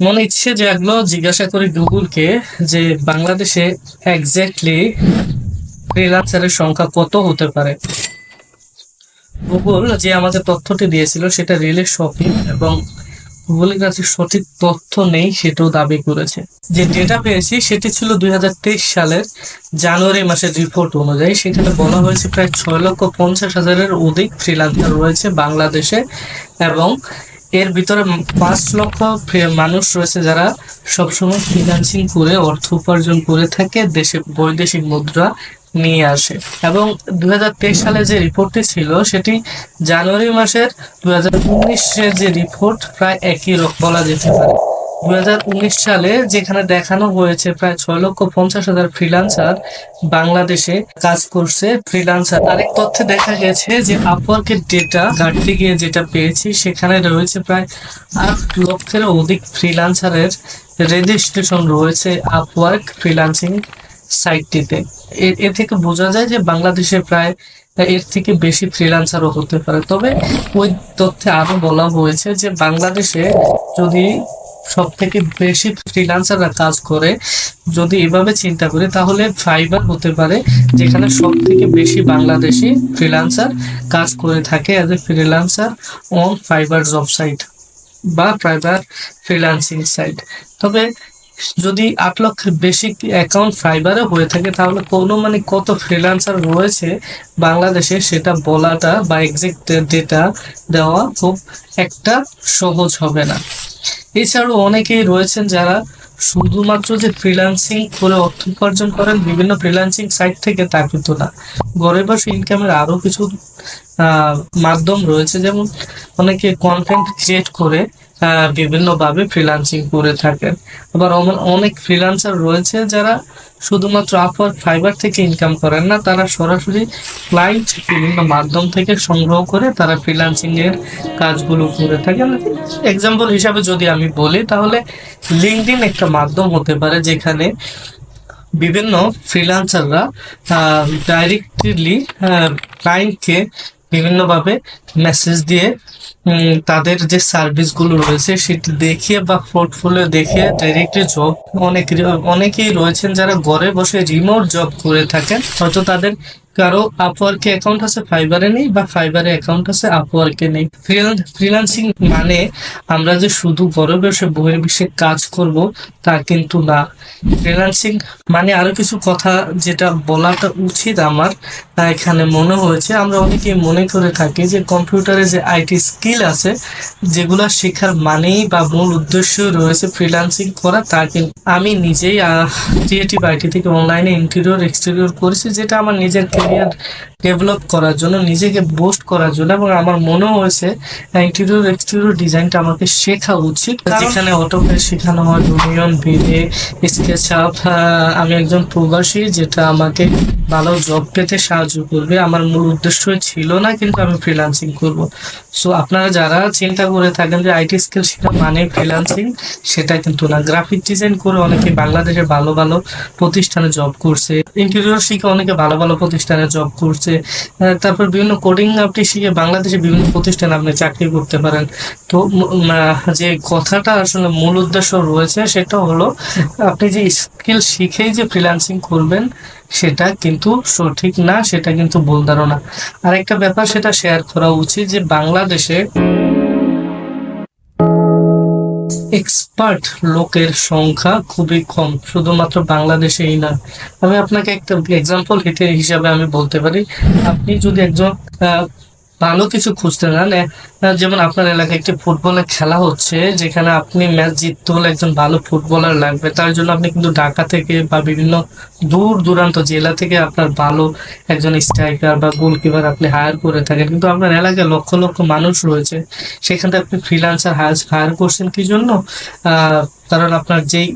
মনে ইচ্ছে জাগলো জিজ্ঞাসা করি গুগলকে যে বাংলাদেশে এক্স্যাক্টলি ফ্রিল্যান্সারের সংখ্যা কত হতে পারে। গুগল যে আমাদের তথ্যটি দিয়েছিল সেটা রিয়েলি শকিং, এবং গুগলের কাছে সঠিক তথ্য নেই সেটাও দাবি করেছে। যে ডেটা পেয়েছি সেটি ছিল 2023 সালের জানুয়ারি মাসের রিপোর্ট অনুযায়ী। সেখানে বলা হয়েছে প্রায় 6,50,000-এর অধিক ফ্রিল্যান্সার রয়েছে বাংলাদেশে, এবং এর ভিতরে 5 লক্ষ মানুষ রয়েছে যারা সবসময় ফ্রিল্যান্সিং করে অর্থ উপার্জন করে থাকে, দেশে বৈদেশিক মুদ্রা নিয়ে আসে। এবং 2023 সালে যে রিপোর্টটি ছিল সেটি জানুয়ারি মাসের 2019-এর যে রিপোর্ট প্রায় একই রকম বলা যেতে পারে। 2019 সালে যেখানে দেখানো হয়েছে প্রায় 6,50,000 ফ্রিল্যান্সার বাংলাদেশে কাজ করছে। ফ্রিল্যান্সার আরেক তথ্যে দেখা গেছে যে আপওয়ার্কের ডেটা ঘাটতে গিয়ে যেটা পেয়েছি সেখানে রয়েছে প্রায় 8 লক্ষের অধিক ফ্রিল্যান্সারের রেজিস্ট্রেশন রয়েছে আপওয়ার্ক ফ্রিল্যান্সিং সাইটটিতে। এ থেকে বোঝা যায় যে বাংলাদেশে প্রায় এর থেকে বেশি ফ্রিল্যান্সারও হতে পারে। তবে ওই তথ্যে আরো বলা হয়েছে যে বাংলাদেশে যদি সব থেকে বেশি ফ্রিল্যান্সাররা কাজ করে, যদি এভাবে চিন্তা করি তাহলে ফাইবার হতে পারে, যেখানে সব থেকে বেশি বাংলাদেশি ফ্রিল্যান্সার কাজ করে থাকে as a freelancer on Fiverr job site বা প্রাইভেট ফ্রিল্যান্সিং সাইট। তবে যদি 8 লক্ষের বেশি অ্যাকাউন্ট ফাইবারে হয়ে থাকে তাহলে কত ফ্রিল্যান্সার রয়েছে বাংলাদেশে সেটা বলাটা বা এক্সাক্ট ডেটা দেওয়া খুব একটা সহজ হবে না। এছাড়াও অনেকেই রয়েছেন যারা শুধুমাত্র যে ফ্রিল্যান্সিং করে অর্থ উপার্জন করেন বিভিন্ন ফ্রিল্যান্সিং সাইট থেকে তা কিন্তু না, ঘরে বসে ইনকামের আরো কিছু মাধ্যম রয়েছে। যেমন অনেকে কন্টেন্ট ক্রিয়েট করে বিভিন্নভাবে ফ্রিল্যান্সিং করে থাকেন। আবার অনেক ফ্রিল্যান্সার রয়েছে যারা শুধুমাত্র আপওয়ার্ক ফাইবার থেকে ইনকাম করেন না, তারা সরাসরি ক্লায়েন্ট বিভিন্ন মাধ্যম থেকে সংগ্রহ করে তারা ফ্রিল্যান্সিং এর কাজগুলো করে থাকেন। এক্সাম্পল হিসাবে যদি আমি বলি তাহলে লিঙ্কডইন একটা মাধ্যম হতে পারে যেখানে বিভিন্ন ফ্রিল্যান্সাররা ডাইরেক্টলি ক্লায়েন্টকে বিভিন্নভাবে মেসেজ দিয়ে তাদের যে সার্ভিসগুলো রয়েছে সেটি দেখিয়ে বা পোর্টফোলিও দেখিয়ে ডাইরেক্টলি জব অনেকেই রয়েছেন যারা ঘরে বসে রিমোট জব করে থাকেন। হয়তো তাদের কারো আপওয়ার্কে অ্যাকাউন্ট আছে ফাইবারে নেই, বা ফাইবারে অ্যাকাউন্ট আছে আপওয়ার্কে নেই। ফ্রিল্যান্সিং মানে আমরা যে শুধু ঘরে বসে বহির্বিশ্বে কাজ করব তা কিন্তু না। ফ্রিল্যান্সিং মানে আরো কিছু কথা যেটা বলাটা উচিত আমার এখানে মনে হয়েছে। আমরা অনেকেই মনে করে থাকি যে কম্পিউটারে যে আইটি স্কিল আছে যেগুলো শেখার মানেই বা মূল উদ্দেশ্য রয়েছে ফ্রিল্যান্সিং করা, তা কিন্তু আমি নিজেই ক্রিয়েটিভ আইটি থেকে অনলাইনে ইন্টেরিয়র এক্সটেরিয়র করেছি, যেটা আমার নিজের ক্যারিয়ার ডেভেলপ করার জন্য, নিজেকে বুস্ট করার জন্য, এবং আমার মনে হয়েছে ইন্টেরিয়র এক্সটেরিয়র ডিজাইনটা আমাকে শেখা উচিত। যেখানে অটোক্যাড শেখানো হয়, ডোমিয়ন, ভিভে, স্কেচআপ। আমি একজন প্রবাসী, যেটা আমাকে ভালো জব পেতে সাহায্য করবে। আমার মূল উদ্দেশ্য ছিল না কিন্তু আমি ফ্রিল্যান্সিং করব। সো আপনারা যারা চিন্তা করে থাকেন যে আইটি স্কিল শেখা মানে ফ্রিল্যান্সিং, সেটা কিন্তু না। গ্রাফিক ডিজাইন করে অনেকে বাংলাদেশে ভালো ভালো প্রতিষ্ঠানে জব করছে, ইন্টেরিয়র শিখে অনেকে ভালো ভালো প্রতিষ্ঠানে জব করছে। তারপর বিভিন্ন কোডিং আপনি শিখে বাংলাদেশে বিভিন্ন প্রতিষ্ঠানে আপনি চাকরি করতে পারেন। তো যে কথাটা আসলে মূল উদ্দেশ্য রয়েছে সেটা হলো আপনি যে স্কিল শিখেই যে ফ্রিল্যান্সিং করবেন সেটা কিন্তু সঠিক না, সেটা কিন্তু ভুল ধারণা। আরেকটা ব্যাপার সেটা শেয়ার করা উচিত যে বাংলাদেশে এক্সপার্ট লোকের সংখ্যা খুবই কম, শুধুমাত্র বাংলাদেশেই না। আমি আপনাকে একটা এক্সাম্পল হিসাবে আমি বলতে পারি, আপনি যদি একজন ভালো কিছু খুঁজতে চান, যেমন আপনার এলাকায় একটি ফুটবলের খেলা হচ্ছে যেখানে আপনি ম্যাচ জিততে হলে একজন ভালো ফুটবলার লাগবে, তার জন্য আপনি কিন্তু ঢাকা থেকে বা বিভিন্ন দূর দূরান্ত জেলা থেকে আপনার ভালো একজন স্ট্রাইকার বা গোলকিপার আপনি হায়ার করে থাকেন। কিন্তু আপনার এলাকায় লক্ষ লক্ষ মানুষ রয়েছে, সেখানে আপনি ফ্রিল্যান্সার হায়ার করছেন কি জন্য? কারণ আপনার যেই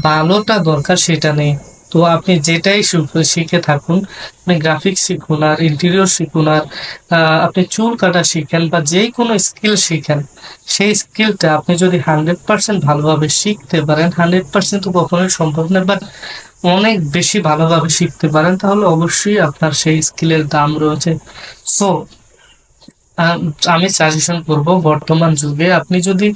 ভালোটা দরকার সেটা নেই। তো আপনি যেটাই শিখে থাকুন, আপনি গ্রাফিক্স শিখুন আর ইন্টেরিয়র শিখুন আর আপনি চুল কাটা শিখেন বা যে কোনো স্কিল শিখেন, সেই স্কিলটা আপনি যদি 100% ভালোভাবে শিখতে পারেন, 100% তো কখনোই সম্ভব না, বাট অনেক বেশি ভালোভাবে শিখতে পারেন, তাহলে অবশ্যই আপনার সেই স্কিলের দাম রয়েছে। সো আমি সাজেশন করব বর্তমান যুগে আপনি যদি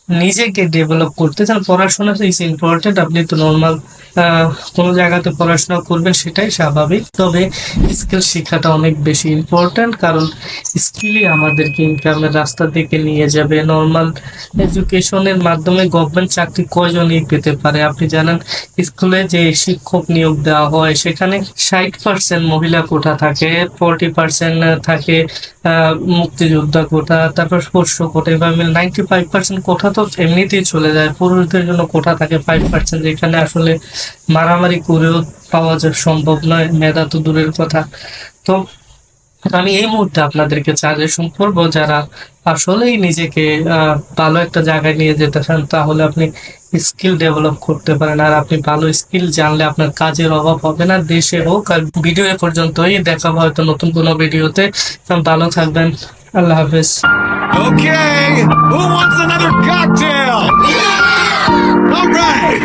নিজেকে ডেভেলপ করতে চান, পড়াশোনা ইজ ইম্পর্টেন্ট। আপনি তো নর্মাল কোনো জায়গাতে পড়াশোনা করবেন, সেটাই স্বাভাবিক। তবে স্কিল শিক্ষাটা অনেক বেশি ইম্পর্টেন্ট, কারণ স্কিলই আমাদেরকে ইনকামের রাস্তার দিকে নিয়ে যাবে। নর্মাল এডুকেশনের মাধ্যমে গভর্নমেন্ট চাকরি কয়জনই পেতে পারে? আপনি জানেন, স্কুলে যে শিক্ষক নিয়োগ দেওয়া হয় সেখানে 60% মহিলা কোটা থাকে, 40% থাকে মুক্তিযোদ্ধা কোটা, তারপর পোষ্য কোটা, এভাবে 95% কোটা তো এমনিতেই চলে যায়। পুরুষদের জন্য কোটা থাকে 5%, যেখানে আসলে মারামারি করেও পাওয়া সম্ভব নয়, মেধা তো দূরের কথা। তো আমি এই মুহূর্তে আপনাদেরকে সাজেশন করবো, যারা আসলেই নিজেকে ভালো একটা জায়গায় নিয়ে যেতে চান, তাহলে আপনি স্কিল ডেভেলপ করতে পারেন। আর আপনি ভালো স্কিল জানলে আপনার কাজের অভাব হবে না, দেশে হোক। আর ভিডিও এ পর্যন্তই, দেখা হবে হয়তো নতুন কোনো ভিডিওতে। ভালো থাকবেন, আল্লাহ হাফেজ। Okay, who wants another cocktail? All right.